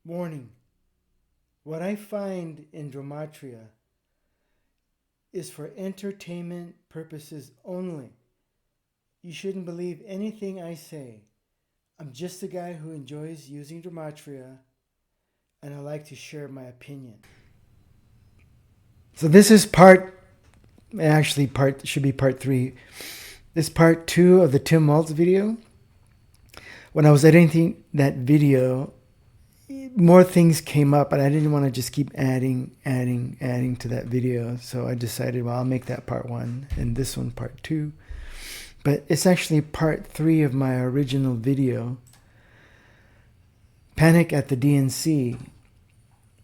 Warning. What I find in Dramatria is for entertainment purposes only. You shouldn't believe anything I say. I'm just a guy who enjoys using Dramatria, and I like to share my opinion. So this is should be part 3. This is part 2 of the Tim WALZ video. When I was editing that video, more things came up, and I didn't want to just keep adding to that video. So I decided, well, I'll make that part 1 and this one part 2. But it's actually part 3 of my original video, Panic at the DNC,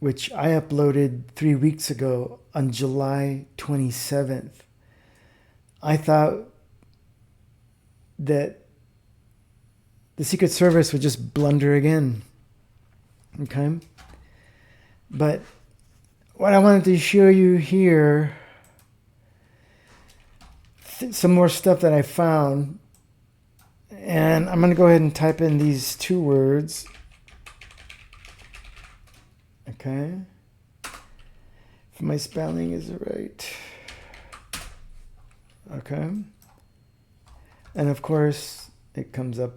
which I uploaded 3 weeks ago on July 27th. I thought that the Secret Service would just blunder again. Okay? But what I wanted to show you here, some more stuff that I found. And I'm going to go ahead and type in these 2 words. Okay? If my spelling is right. Okay? And of course, it comes up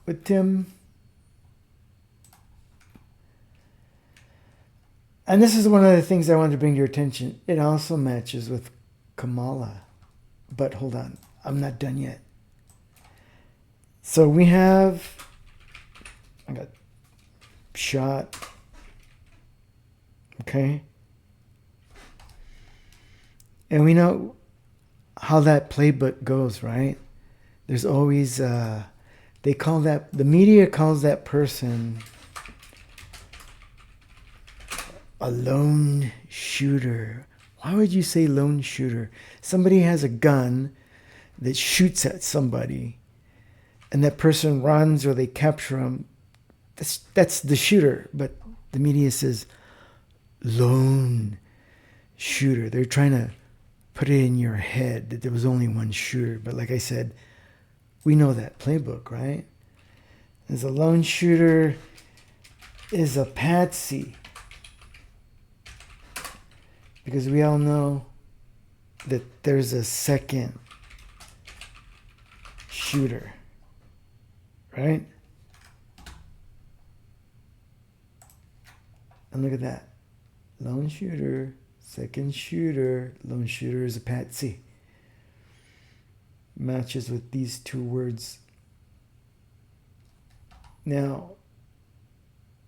with Tim. And this is one of the things I wanted to bring to your attention. It also matches with Kamala. But hold on, I'm not done yet. So we have, I got shot. Okay. And we know how that playbook goes, right? There's always, they call that, the media calls that person a lone shooter. Why would you say lone shooter? Somebody has a gun that shoots at somebody, and that person runs or they capture him. That's the shooter. But the media says lone shooter. They're trying to put it in your head that there was only one shooter. But like I said, we know that playbook, right? As a lone shooter is a patsy. Because we all know that there's a second shooter, right? And look at that. Lone shooter, second shooter, lone shooter is a patsy. Matches with these 2 words. Now,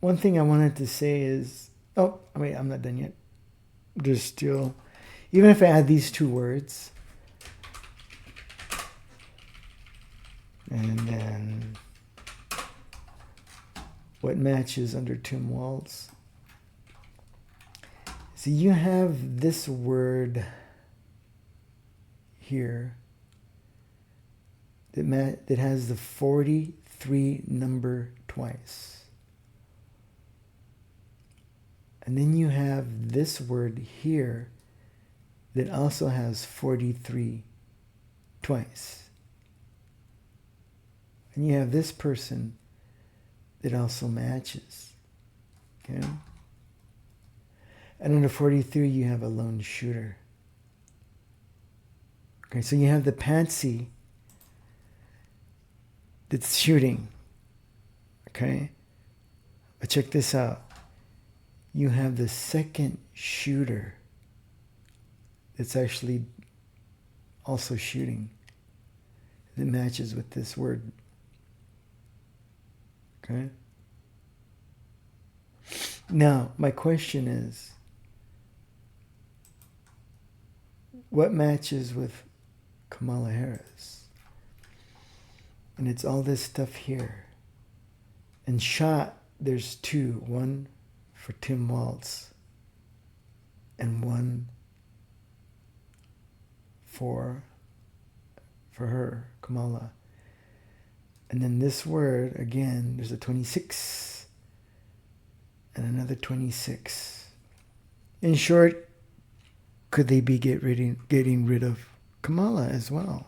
one thing I wanted to say is, oh, wait, I'm not done yet. There's still, even if I add these 2 words, and then what matches under Tim WALZ. So you have this word here that has the 43 number twice. And then you have this word here that also has 43 twice. And you have this person that also matches. Okay? And under 43, you have a lone shooter. Okay, so you have the patsy that's shooting. Okay? But check this out. You have the second shooter that's actually also shooting. That matches with this word. Okay? Now, my question is, what matches with Kamala Harris? And it's all this stuff here. And shot, there's 2. One for Tim WALZ and one for her, Kamala. And then this word, again, there's a 26 and another 26. In short, could they be getting rid of Kamala as well?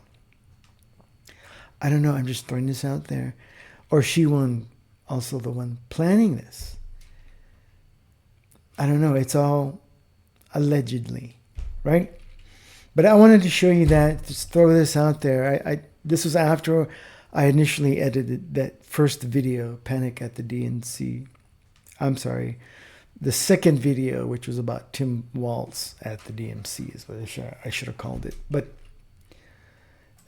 I don't know. I'm just throwing this out there. Or she won also the one planning this. I don't know. It's all allegedly, right? But I wanted to show you that, just throw this out there. This was after I initially edited that first video, Panic at the DNC. I'm sorry, the second video, which was about Tim Walz at the DNC, is what I should have called it.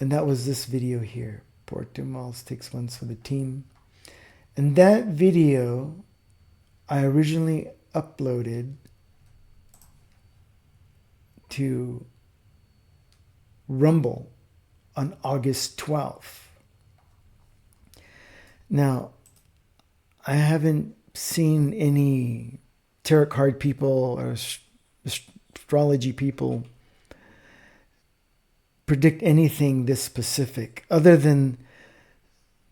And that was this video here. Poor Tim Walz takes ones for the team. And that video I originally uploaded to Rumble on August 12th. Now, I haven't seen any tarot card people or astrology people predict anything this specific, other than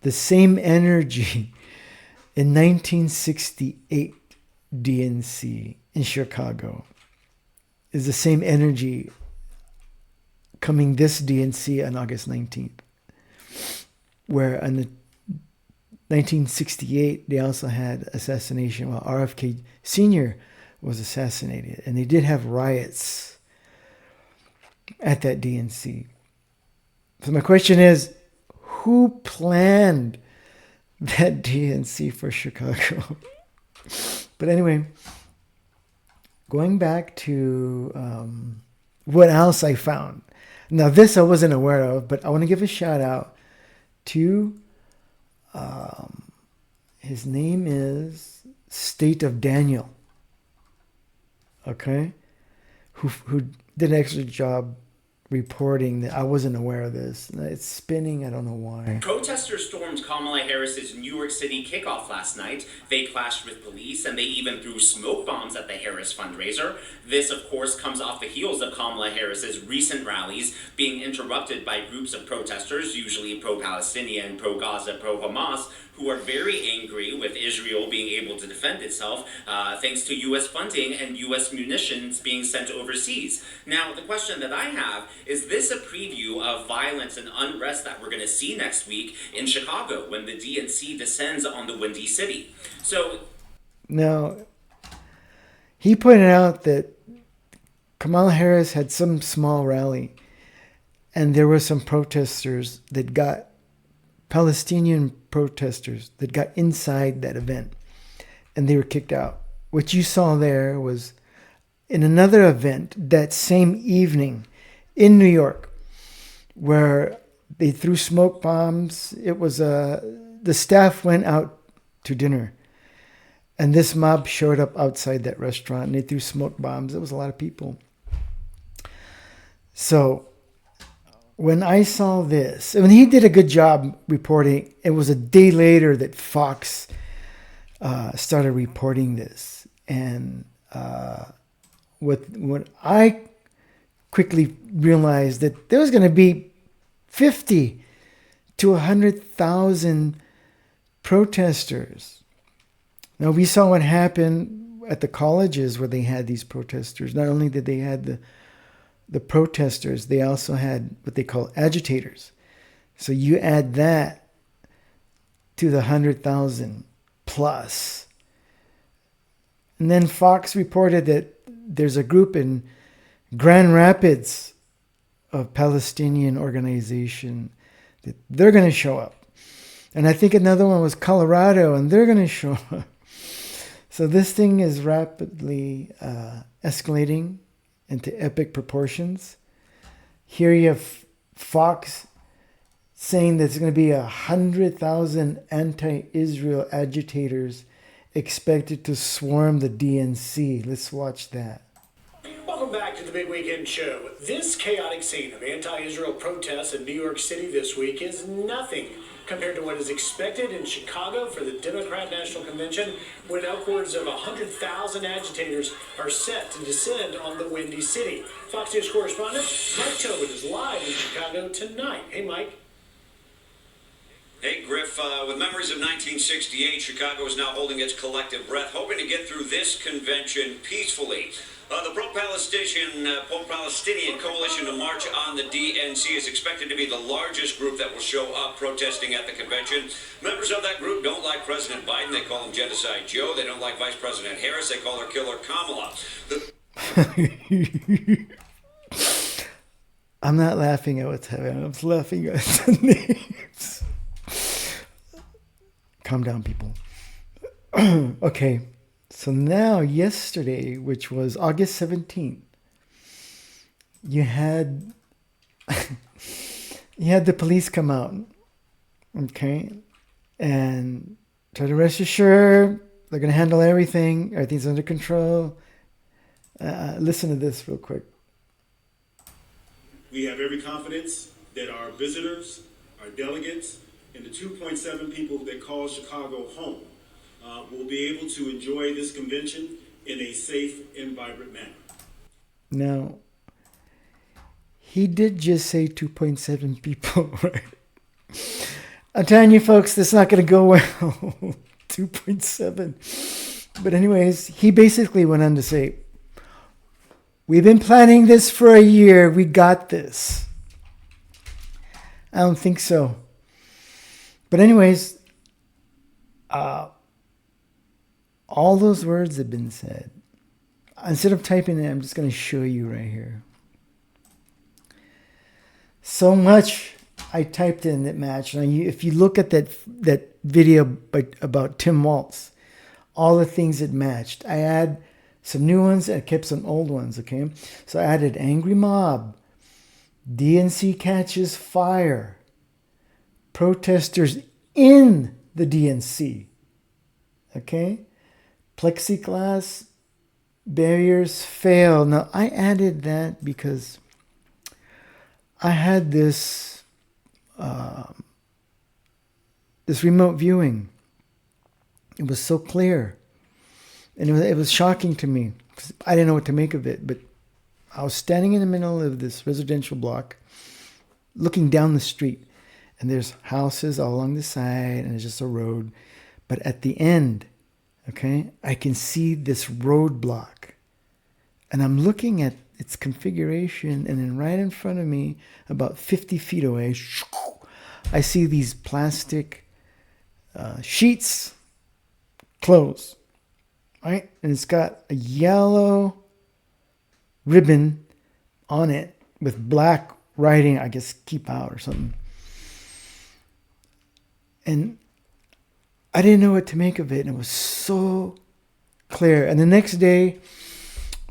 the same energy in 1968 DNC in Chicago is the same energy coming this DNC on August 19th, where on the 1968, they also had assassination while RFK Sr. was assassinated. And they did have riots at that DNC. So my question is, who planned that DNC for Chicago? But anyway, going back to what else I found. Now, this I wasn't aware of, but I want to give a shout out to his name is State of Daniel. Okay? Who did an excellent job reporting that. I wasn't aware of this. It's spinning. I don't know why. Protesters stormed Kamala Harris's New York City kickoff last night. They clashed with police and they even threw smoke bombs at the Harris fundraiser. This, of course, comes off the heels of Kamala Harris's recent rallies being interrupted by groups of protesters, usually pro-Palestinian, pro-Gaza, pro-Hamas, who are very angry with Israel being able to defend itself thanks to U.S. funding and U.S. munitions being sent overseas. Now, the question that I have is this a preview of violence and unrest that we're going to see next week in Chicago when the DNC descends on the Windy City? So, now, he pointed out that Kamala Harris had some small rally, and there were some protesters that got Palestinian protesters that got inside that event, and they were kicked out. What you saw there was in another event that same evening in New York, where they threw smoke bombs. It was the staff went out to dinner, and this mob showed up outside that restaurant, and they threw smoke bombs. It was a lot of people. So when I saw this, I mean, he did a good job reporting. It was a day later that Fox started reporting this. And what I quickly realized that there was going to be 50 to 100,000 protesters. Now, we saw what happened at the colleges where they had these protesters. Not only did they have the protesters, they also had what they call agitators. So you add that to the 100,000 plus. And then Fox reported that there's a group in Grand Rapids of Palestinian organization that they're going to show up. And I think another one was Colorado, and they're going to show up. So this thing is rapidly escalating into epic proportions. Here you have Fox saying there's going to be 100,000 anti-Israel agitators expected to swarm the DNC. Let's watch that. Welcome back to the Big Weekend Show. This chaotic scene of anti-Israel protests in New York City this week is nothing compared to what is expected in Chicago for the Democrat National Convention, when upwards of 100,000 agitators are set to descend on the Windy City. Fox News correspondent Mike Tobin is live in Chicago tonight. Hey, Mike. Hey, Griff. With memories of 1968, Chicago is now holding its collective breath, hoping to get through this convention peacefully. The pro-Palestinian coalition to march on the DNC is expected to be the largest group that will show up protesting at the convention. Members of that group don't like President Biden. They call him Genocide Joe. They don't like Vice President Harris. They call her Killer Kamala. I'm not laughing at what's happening. I'm laughing at the names. Calm down, people. Okay. So now, yesterday, which was August 17th, you had the police come out, okay, and try to rest assured they're going to handle everything. Everything's under control. Listen to this real quick. We have every confidence that our visitors, our delegates, and the 2.7 people that call Chicago home will be able to enjoy this convention in a safe and vibrant manner. Now, he did just say 2.7 people, right? I'm telling you, folks, that's not going to go well. 2.7. But anyways, he basically went on to say, we've been planning this for a year. We got this. I don't think so. But anyways, all those words have been said. Instead of typing it, I'm just going to show you right here. So much I typed in that matched. And if you look at that video about Tim Walz, all the things that matched. I add some new ones and I kept some old ones, okay? So I added angry mob, DNC catches fire, protesters in the DNC, okay? Plexiglass barriers fail. Now, I added that because I had this remote viewing. It was so clear. And it was shocking to me. I didn't know what to make of it. But I was standing in the middle of this residential block, looking down the street. And there's houses all along the side, and it's just a road. But at the end, okay, I can see this roadblock. And I'm looking at its configuration, and then right in front of me, about 50 feet away, I see these plastic sheets close, right? And it's got a yellow ribbon on it with black writing, I guess, keep out or something. And I didn't know what to make of it, and it was so clear. And the next day,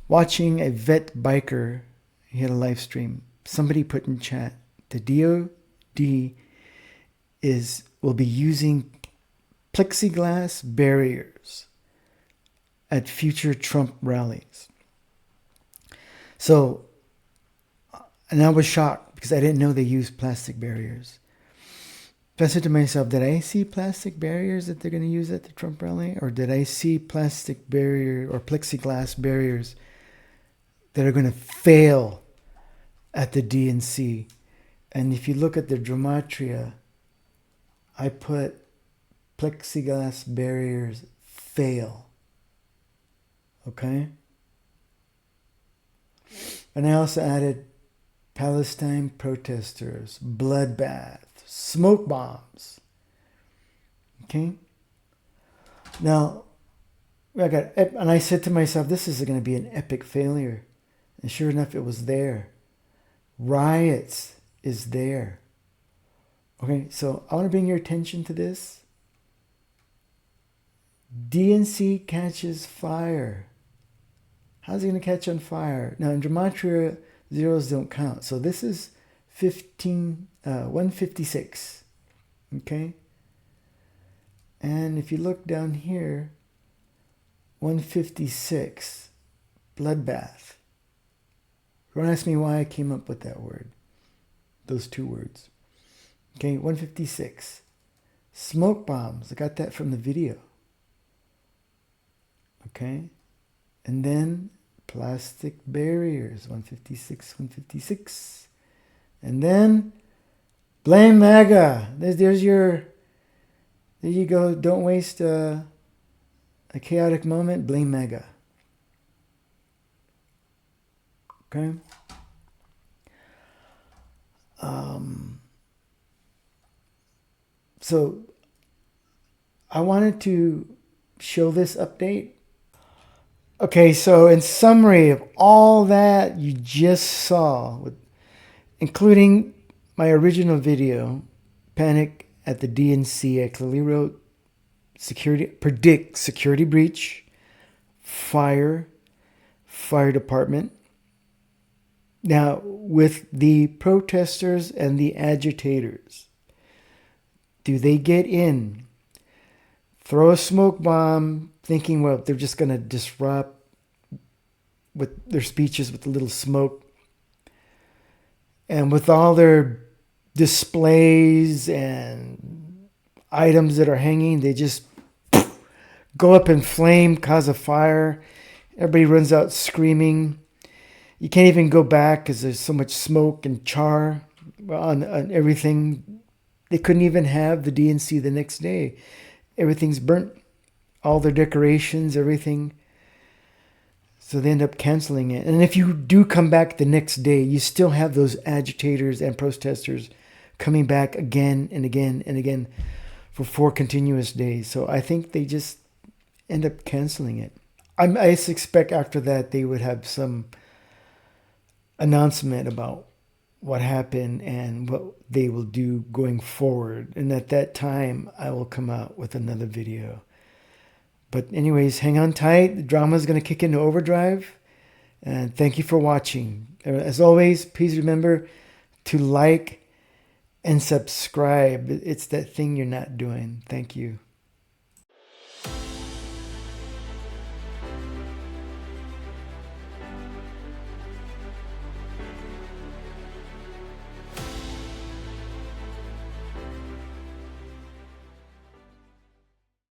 watching a vet biker, he had a live stream. Somebody put in chat, the DOD will be using plexiglass barriers at future Trump rallies. So, and I was shocked because I didn't know they used plastic barriers. I said to myself, did I see plastic barriers that they're going to use at the Trump rally? Or did I see plastic barrier or plexiglass barriers that are going to fail at the DNC? And if you look at the gematria, I put plexiglass barriers fail. Okay? And I also added Palestine protesters, bloodbath, smoke bombs. Okay? Now, and I said to myself, this is going to be an epic failure. And sure enough, it was there. Riots is there. Okay, so I want to bring your attention to this. DNC catches fire. How's it going to catch on fire? Now, in gematria, zeros don't count. So this is 156. Okay? And if you look down here, 156, bloodbath. Don't ask me why I came up with that word. Those two words. Okay, 156. Smoke bombs. I got that from the video. Okay? And then plastic barriers. 156, 156. And then blame MAGA. There you go. Don't waste a chaotic moment. Blame MAGA. Okay. So I wanted to show this update. Okay, so in summary of all that you just saw, including my original video, Panic at the DNC, I clearly wrote predict security breach, fire department. Now, with the protesters and the agitators, do they get in, throw a smoke bomb, thinking, well, they're just going to disrupt with their speeches with a little smoke, and with all their displays and items that are hanging, they just go up in flame, cause a fire. Everybody runs out screaming. You can't even go back because there's so much smoke and char on everything. They couldn't even have the DNC the next day. Everything's burnt. All their decorations, everything. So they end up canceling it. And if you do come back the next day, you still have those agitators and protesters coming back again and again and again for 4 continuous days. So I think they just end up canceling it. I suspect after that they would have some announcement about what happened and what they will do going forward. And at that time, I will come out with another video. But anyways, hang on tight. The drama is going to kick into overdrive. And thank you for watching. As always, please remember to like and subscribe. It's that thing you're not doing. Thank you.